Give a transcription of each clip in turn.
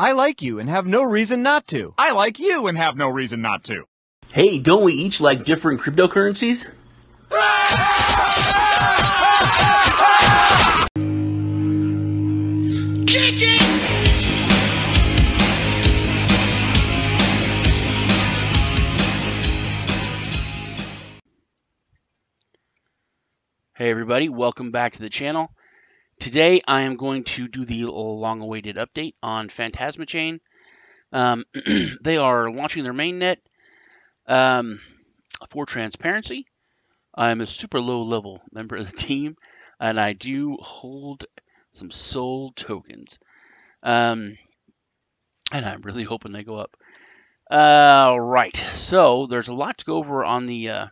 I like you and have no reason not to. I like you and have no reason not to. Hey, don't we each like different cryptocurrencies? Hey everybody, welcome back to the channel. Today I am going to do the long-awaited update on Phantasma chain. They are launching their mainnet for transparency. I'm a super low-level member of the team, and I do hold some SOL tokens. And I'm really hoping they go up. Right, so there's a lot to go over on the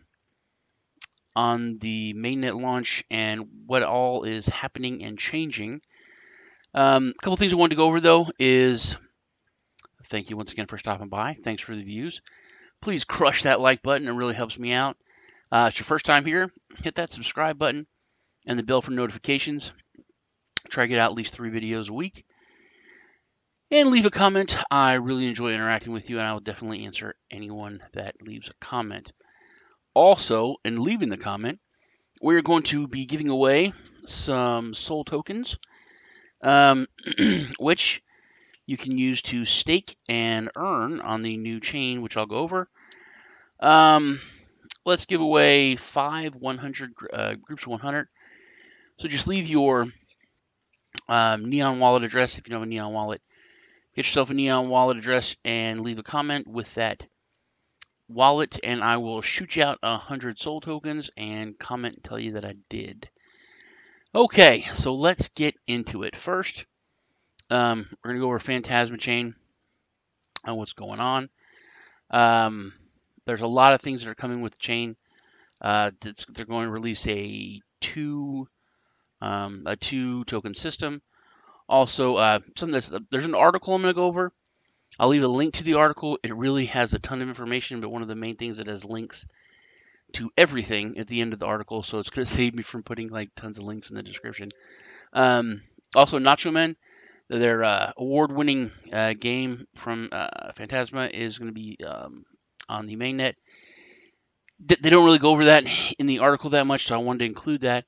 mainnet launch and what all is happening and changing. A couple things I wanted to go over though is thank you once again for stopping by. Thanks for the views. Please crush that like button. It really helps me out. If it's your first time here, hit that subscribe button and the bell for notifications. Try to get out at least 3 videos a week. And leave a comment. I really enjoy interacting with you, and I will definitely answer anyone that leaves a comment. Also, in leaving the comment, we're going to be giving away some SOL tokens, which you can use to stake and earn on the new chain, which I'll go over. Let's give away 5 100 groups of 100. So just leave your Neon wallet address if you know a Neon wallet. Get yourself a Neon wallet address and leave a comment with that wallet, and I will shoot you out 100 SOL tokens and comment and tell you that I did. Okay, so let's get into it. First, we're going to go over Phantasma chain and what's going on. There's a lot of things that are coming with the chain. They're going to release a two token system. Also, there's an article I'm going to go over. I'll leave a link to the article. It really has a ton of information, but one of the main things, it has links to everything at the end of the article, so it's going to save me from putting like tons of links in the description. Also, Nacho Men, their award-winning game from Phantasma is going to be on the mainnet. They don't really go over that in the article that much, so I wanted to include that.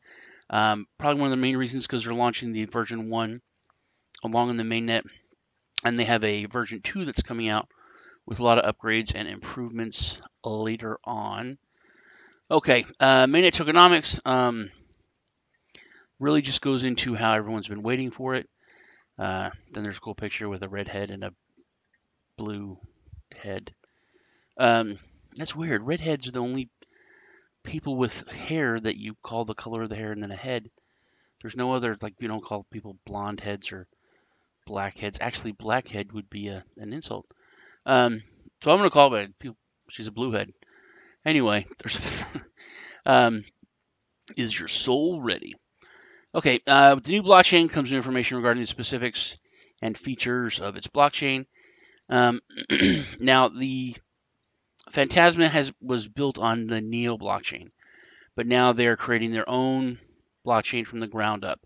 Probably one of the main reasons because they're launching the version 1 along in the mainnet, and they have a version 2 that's coming out with a lot of upgrades and improvements later on. Okay, mainnet tokenomics really just goes into how everyone's been waiting for it. Then there's a cool picture with a red head and a blue head. That's weird. Redheads are the only people with hair that you call the color of the hair and then a head. There's no other, like, you don't call people blonde heads or black heads. Actually, black head would be an insult. So I'm going to call it, she's a blue head. Anyway, there's is your soul ready? Okay, with the new blockchain comes new information regarding the specifics and features of its blockchain. Now, the Phantasma was built on the Neo blockchain, but now they're creating their own blockchain from the ground up,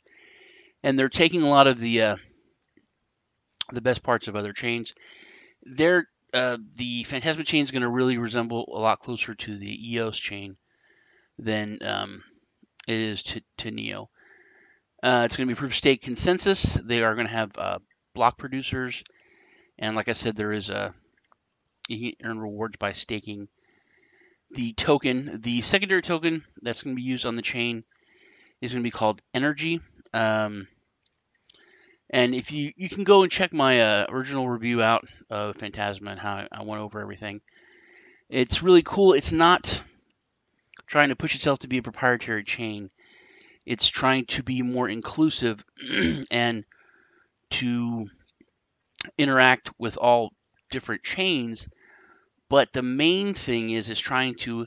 and they're taking a lot of the best parts of other chains. The Phantasma chain is going to really resemble a lot closer to the EOS chain than it is to Neo. It's going to be proof of stake consensus. They are going to have block producers, and like I said, there is you can earn rewards by staking the token. The secondary token that's going to be used on the chain is going to be called Energy. And if you can go and check my original review out of Phantasma and how I went over everything. It's really cool. It's not trying to push itself to be a proprietary chain. It's trying to be more inclusive and to interact with all different chains. But the main thing is trying to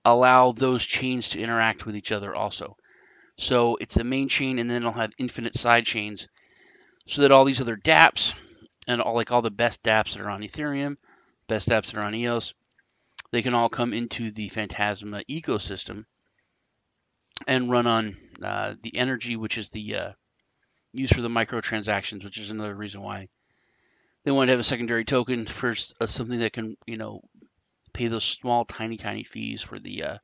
allow those chains to interact with each other also. So it's the main chain, and then it'll have infinite side chains, so that all these other dApps and all the best dApps that are on Ethereum, best dApps that are on EOS, they can all come into the Phantasma ecosystem and run on the Energy, which is the used for the microtransactions, which is another reason why They wanted to have a secondary token for something that can, pay those small, tiny fees for the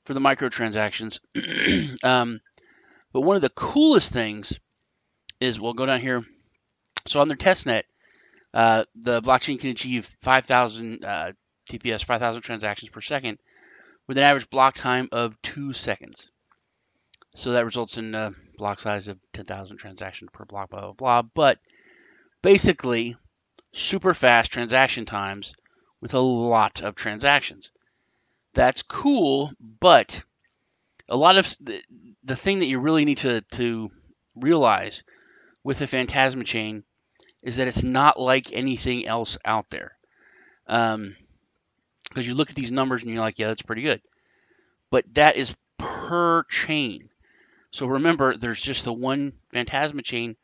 microtransactions. But one of the coolest things is, we'll go down here. So on their testnet, the blockchain can achieve 5,000 TPS, 5,000 transactions per second, with an average block time of 2 seconds. So that results in a block size of 10,000 transactions per block, blah, blah, blah. But basically, super fast transaction times with a lot of transactions. That's cool, but a lot of the thing that you really need to realize with the Phantasma chain is that it's not like anything else out there. Because you look at these numbers and you're like, yeah, that's pretty good. But that is per chain. So remember, there's just the one Phantasma chain,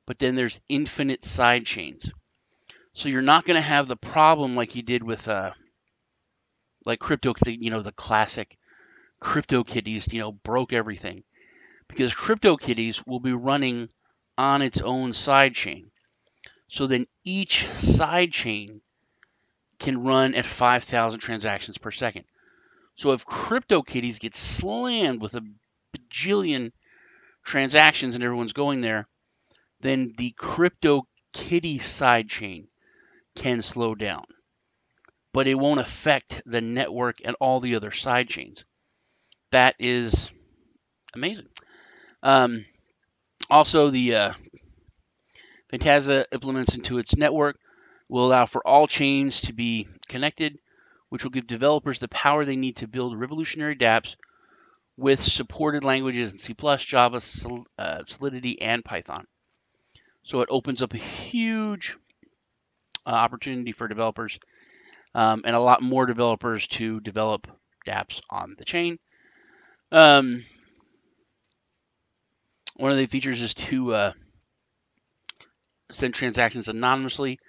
but then there's infinite side chains. So you're not going to have the problem like you did with like crypto, the classic CryptoKitties, broke everything. Because CryptoKitties will be running on its own side chain. So then each side chain can run at 5,000 transactions per second. So if CryptoKitties gets slammed with a bajillion transactions and everyone's going there, then the CryptoKitty sidechain can slow down. But it won't affect the network and all the other sidechains. That is amazing. Also, the Phantasma implements into its network will allow for all chains to be connected, which will give developers the power they need to build revolutionary dApps with supported languages in C++, Java, Solidity, and Python. So it opens up a huge opportunity for developers and a lot more developers to develop dApps on the chain. One of the features is to send transactions anonymously,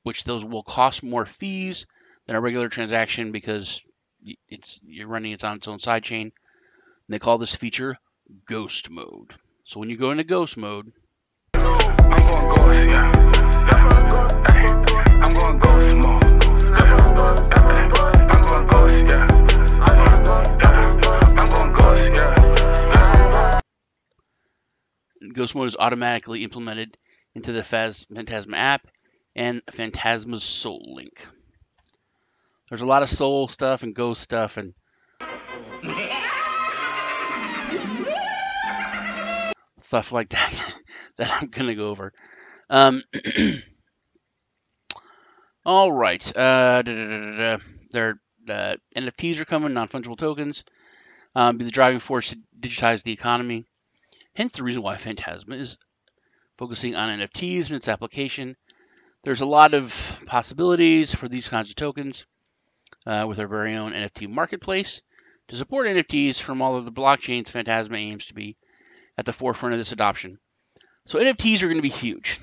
which those will cost more fees than a regular transaction because you're running it on its own sidechain. And they call this feature ghost mode. So when you go into ghost mode, I'm going ghost, yeah. I'm going ghost mode. I'm going ghost, yeah. I'm going ghost, yeah. ghost mode is automatically implemented into the Phantasma app and Phantasma's Soul link. There's a lot of soul stuff and ghost stuff and stuff like that that I'm going to go over. All right. Their NFTs are coming, non-fungible tokens. Be the driving force to digitize the economy. Hence the reason why Phantasma is focusing on NFTs and its application. There's a lot of possibilities for these kinds of tokens with our very own NFT marketplace. To support NFTs from all of the blockchains, Phantasma aims to be at the forefront of this adoption. So NFTs are going to be huge.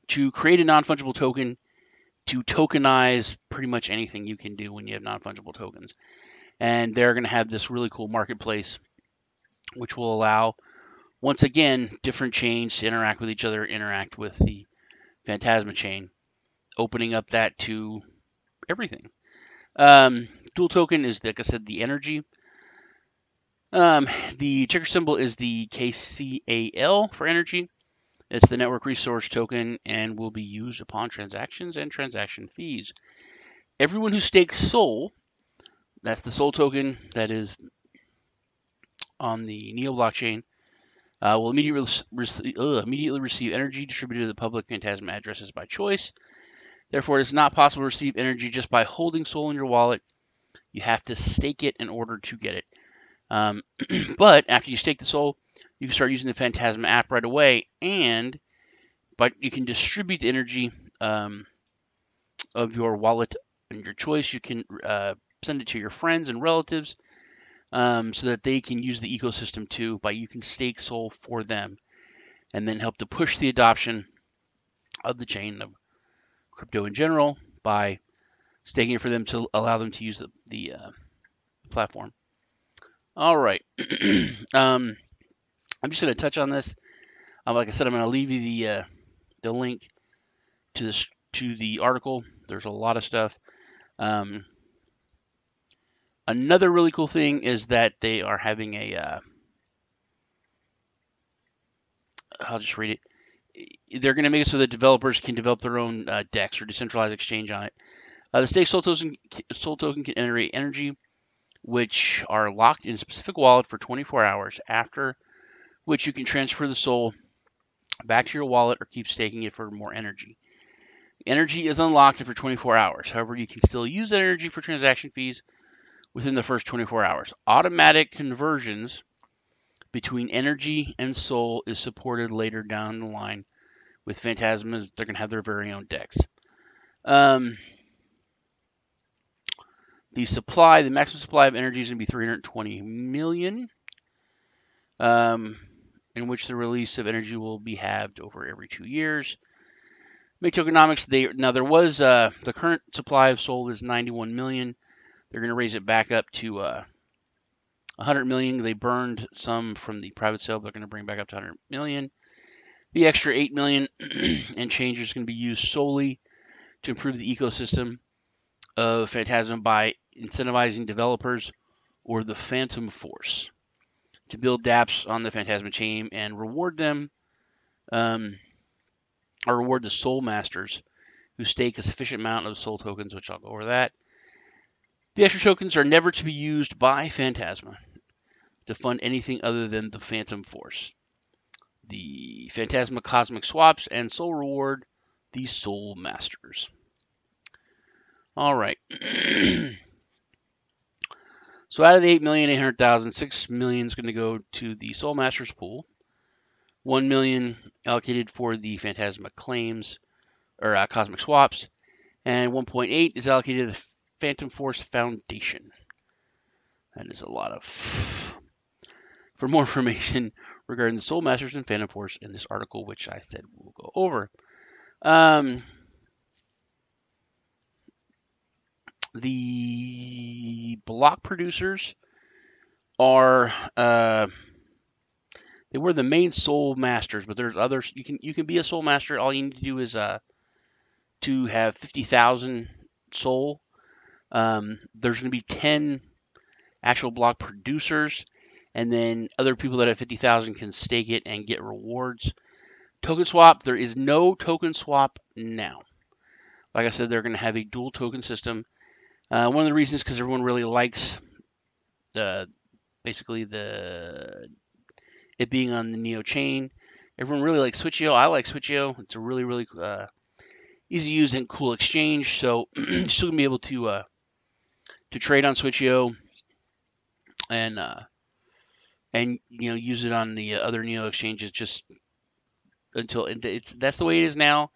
To create a non-fungible token, to tokenize pretty much anything you can do when you have non-fungible tokens. And they're going to have this really cool marketplace, which will allow, once again, different chains to interact with each other, interact with the Phantasma chain, opening up that to everything. Dual token is, like I said, the energy. The ticker symbol is the KCAL for energy. It's the network resource token and will be used upon transactions and transaction fees. Everyone who stakes SOL, that's the SOL token that is on the Neo blockchain, will immediately receive energy distributed to the public Phantasma addresses by choice. Therefore, it is not possible to receive energy just by holding SOL in your wallet. You have to stake it in order to get it. But after you stake the SOL, you can start using the Phantasma app right away, but you can distribute the energy of your wallet and your choice. You can send it to your friends and relatives so that they can use the ecosystem too. You can stake SOL for them and then help to push the adoption of the chain of crypto in general by staking it for them to allow them to use the platform. All right. I'm just going to touch on this. Like I said, I'm going to leave you the link to the article. There's a lot of stuff. Another really cool thing is that they are having a I'll just read it. They're going to make it so that developers can develop their own DEX or decentralized exchange on it. The stake Sol token can generate energy, which are locked in a specific wallet for 24 hours, after which you can transfer the Sol back to your wallet or keep staking it for more energy. Energy is unlocked for 24 hours. However, you can still use that energy for transaction fees within the first 24 hours. Automatic conversions between energy and Sol is supported later down the line with Phantasmas. They're going to have their very own DEX. The maximum supply of energy is going to be 320 million, in which the release of energy will be halved over every 2 years. Make tokenomics. There was the current supply of Sol is 91 million. They're going to raise it back up to 100 million. They burned some from the private sale, but they're going to bring it back up to 100 million. The extra 8 million and change is going to be used solely to improve the ecosystem of Phantasma by incentivizing developers or the Phantom Force to build dApps on the Phantasma chain and reward them, or reward the Sol Masters who stake a sufficient amount of Sol tokens, which I'll go over that. The extra tokens are never to be used by Phantasma to fund anything other than the Phantom Force. The Phantasma Cosmic Swaps and Sol reward the Sol Masters. All right. So out of the 8,800,000, 6 million is going to go to the Sol Masters pool. 1 million allocated for the Phantasma claims or Cosmic Swaps, and 1.8 is allocated to the Phantom Force Foundation. That is a lot of. For more information regarding the Sol Masters and Phantom Force in this article, which I said we'll go over. The block producers are they were the main Sol Masters, but there's others. You can be a Sol Master. All you need to do is to have 50,000 Sol. There's going to be 10 actual block producers, and then other people that have 50,000 can stake it and get rewards. Token swap, there is no token swap now. Like I said, they're going to have a dual token system. One of the reasons is because everyone really likes basically it being on the Neo chain. Everyone really likes Switch.io. I like Switch.io. It's a really, really easy to use and cool exchange. So you're still going to be able to trade on Switch.io and use it on the other Neo exchanges just until that's the way it is now.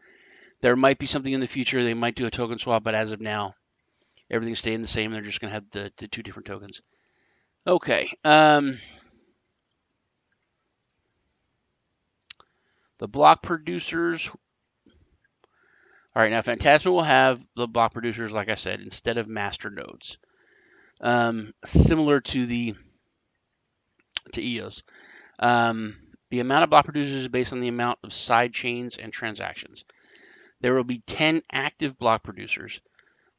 There might be something in the future. They might do a token swap, but as of now, everything's staying the same. They're just going to have the two different tokens. Okay. The block producers. All right, now Phantasma will have the block producers, like I said, instead of master nodes. Similar to EOS. The amount of block producers is based on the amount of side chains and transactions. There will be 10 active block producers,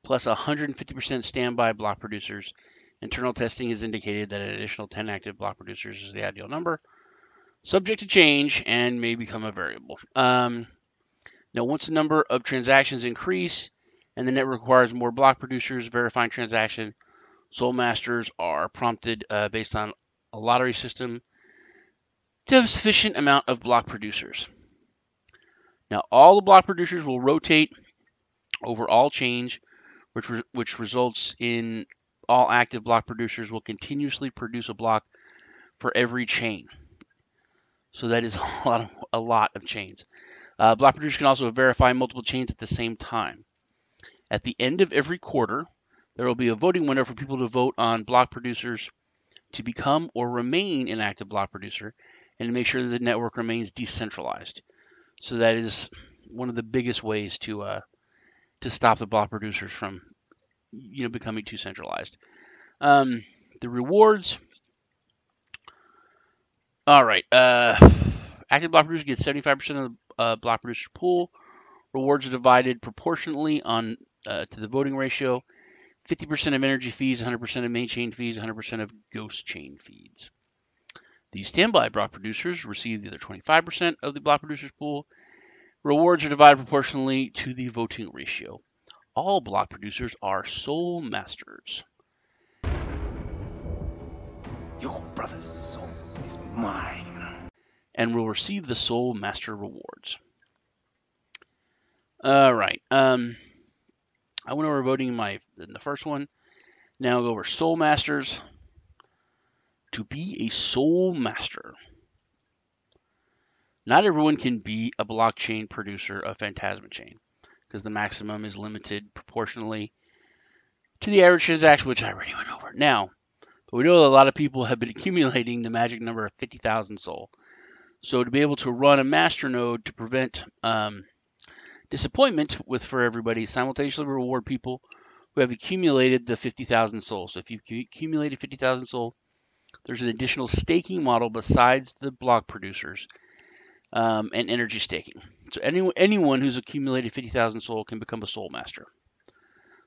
plus 150% standby block producers. Internal testing has indicated that an additional 10 active block producers is the ideal number, subject to change and may become a variable. Now, once the number of transactions increase and the network requires more block producers verifying transaction, Sol Masters are prompted based on a lottery system to have a sufficient amount of block producers. Now, all the block producers will rotate over all chains, which results in all active block producers will continuously produce a block for every chain. So that is a lot of chains. Block producers can also verify multiple chains at the same time. At the end of every quarter, there will be a voting window for people to vote on block producers to become or remain an active block producer and to make sure that the network remains decentralized. So that is one of the biggest ways to stop the block producers from becoming too centralized. The rewards. All right. Active block producers get 75% block producer pool. Rewards are divided proportionally on to the voting ratio. 50% of energy fees, 100% of main chain fees, 100% of ghost chain fees. The standby block producers receive the other 25% of the block producers pool. Rewards are divided proportionally to the voting ratio. All block producers are soul masters. Your brother's soul is mine. And will receive the soul master rewards. All right. I went over voting in the first one. Now I'll go over soul masters. To be a soul master, not everyone can be a blockchain producer of Phantasma chain, because the maximum is limited proportionally to the average transaction, which I already went over. Now, but we know that a lot of people have been accumulating the magic number of 50,000 soul. So to be able to run a master node to prevent disappointment for everybody, simultaneously reward people who have accumulated the 50,000 soul. So if you've accumulated 50,000 soul, there's an additional staking model besides the block producers and energy staking. So anyone who's accumulated 50,000 soul can become a soul master.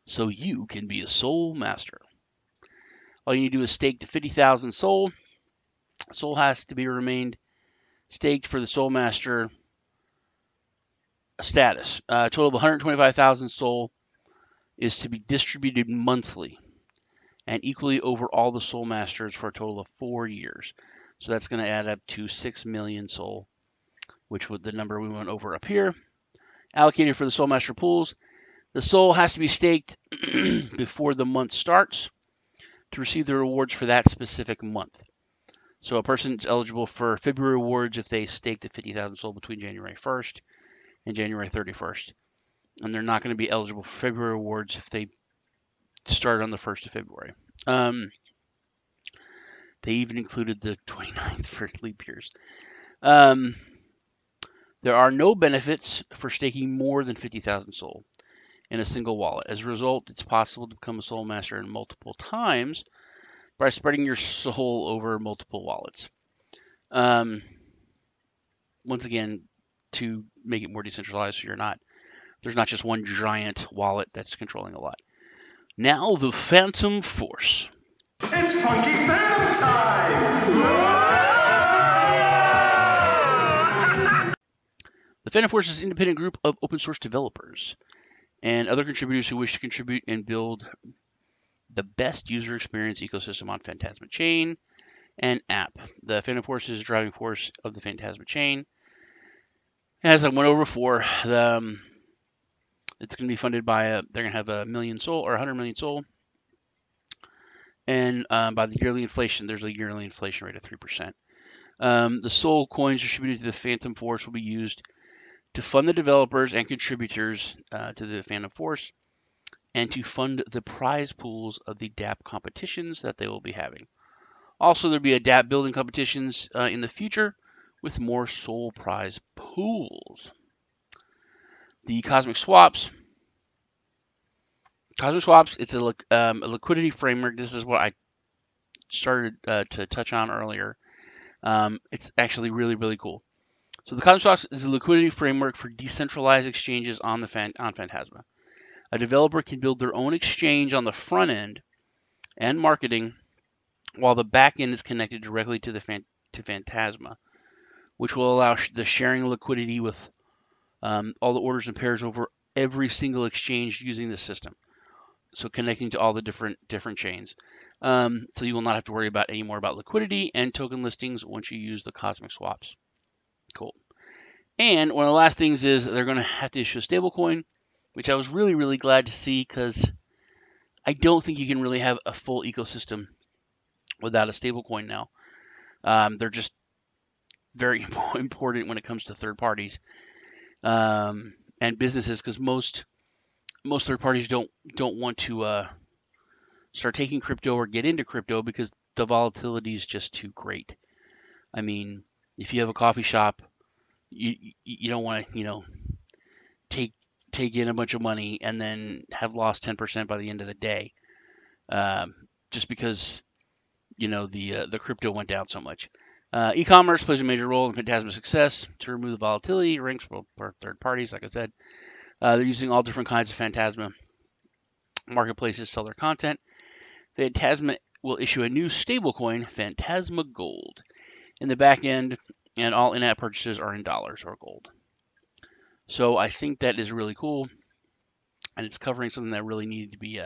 So you can be a soul master. All you need to do is stake the 50,000 soul. Soul has to be remained staked for the soul master status. A total of 125,000 soul is to be distributed monthly and equally over all the soul masters for a total of 4 years. So that's going to add up to 6 million soul, which was the number we went over up here. Allocated for the soul master pools. The soul has to be staked before the month starts to receive the rewards for that specific month. So a person is eligible for February rewards if they stake the 50,000 soul between January 1st and January 31st. And they're not going to be eligible for February rewards if they start on the 1st of February. They even included the 29th for leap years. There are no benefits for staking more than 50,000 soul in a single wallet. As a result, it's possible to become a soul master in multiple times by spreading your soul over multiple wallets. Once again, to make it more decentralized, so there's not just one giant wallet that's controlling a lot. Now the Phantom Force. It's Funky Phantom time! The Phantom Force is an independent group of open source developers and other contributors who wish to contribute and build the best user experience ecosystem on Phantasma chain and app. The Phantom Force is the driving force of the Phantasma chain. As I went over before, it's going to be funded by they're going to have 1 million soul or 100 million soul. And by the yearly inflation, there's a yearly inflation rate of 3%. The soul coins distributed to the Phantom Force will be used to fund the developers and contributors to the Phantom Force, and to fund the prize pools of the dApp competitions that they will be having. Also, there'll be a dApp building competitions in the future with more soul prize pools. The Cosmic Swaps. It's a liquidity framework. This is what I started to touch on earlier. It's actually really, really cool. So the Cosmic Swaps is a liquidity framework for decentralized exchanges on Phantasma. A developer can build their own exchange on the front end and marketing, while the back end is connected directly to Phantasma, which will allow the sharing liquidity with all the orders and pairs over every single exchange using the system. So connecting to all the different chains. So you will not have to worry about any more about liquidity and token listings once you use the Cosmic Swaps. Cool. And one of the last things is they're going to have to issue a stablecoin, which I was really, really glad to see, because I don't think you can really have a full ecosystem without a stablecoin now. They're just very important when it comes to third parties and businesses, because most third parties don't want to start taking crypto or get into crypto because the volatility is just too great. I mean, if you have a coffee shop, you don't want to take in a bunch of money and then have lost 10% by the end of the day, just because the crypto went down so much. E-commerce plays a major role in Phantasma's success to remove the volatility ranks for third parties. Like I said, they're using all different kinds of Phantasma marketplaces to sell their content. Phantasma will issue a new stablecoin, Phantasma Gold, in the back end, and all in-app purchases are in dollars or gold. So I think that is really cool, and it's covering something that really needed to be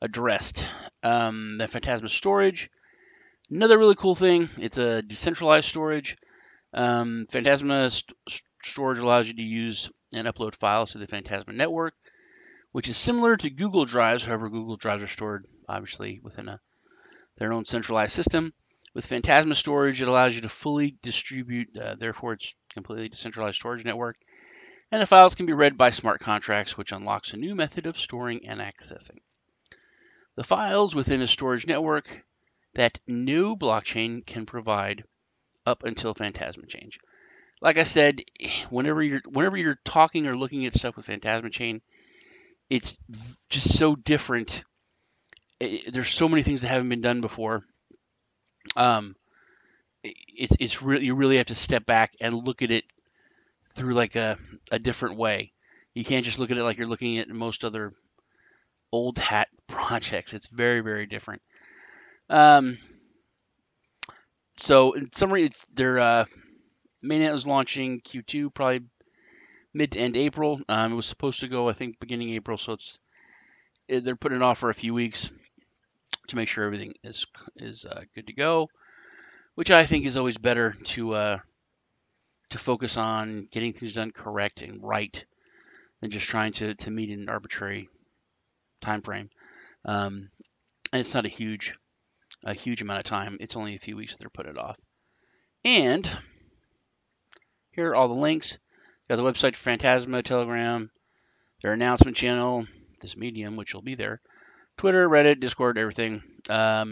addressed. The Phantasma storage, another really cool thing. It's a decentralized storage. Phantasma storage allows you to use and upload files to the Phantasma network, which is similar to Google Drives. However, Google Drives are stored obviously within their own centralized system. With Phantasma storage, it allows you to fully distribute, therefore it's completely decentralized storage network, and the files can be read by smart contracts, which unlocks a new method of storing and accessing the files within a storage network that no blockchain can provide up until Phantasma change. Like I said, whenever you're talking or looking at stuff with Phantasma chain, it's just so different. There's so many things that haven't been done before. It's really, you really have to step back and look at it through like a different way. You can't just look at it like you're looking at most other old hat projects. It's very, very different. So in summary, their mainnet was launching Q2, probably mid to end April. It was supposed to go, I think, beginning April. So they're putting it off for a few weeks to make sure everything is good to go, which I think is always better to focus on getting things done correct and right than just trying to meet an arbitrary time frame. And it's not a huge amount of time. It's only a few weeks that they're putting it off. And here are all the links. Got the website for Phantasma, Telegram, their announcement channel, this Medium, which will be there, Twitter, Reddit, Discord, everything. That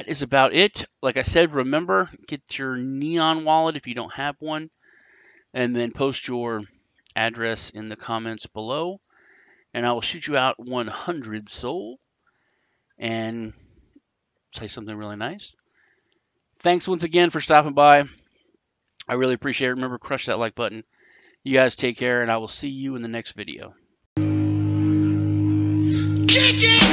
is about it. Like I said, remember, get your Neon wallet if you don't have one, and then post your address in the comments below, and I will shoot you out 100 Sol and say something really nice. Thanks once again for stopping by. I really appreciate it. Remember, crush that like button. You guys take care, and I will see you in the next video. Kick it!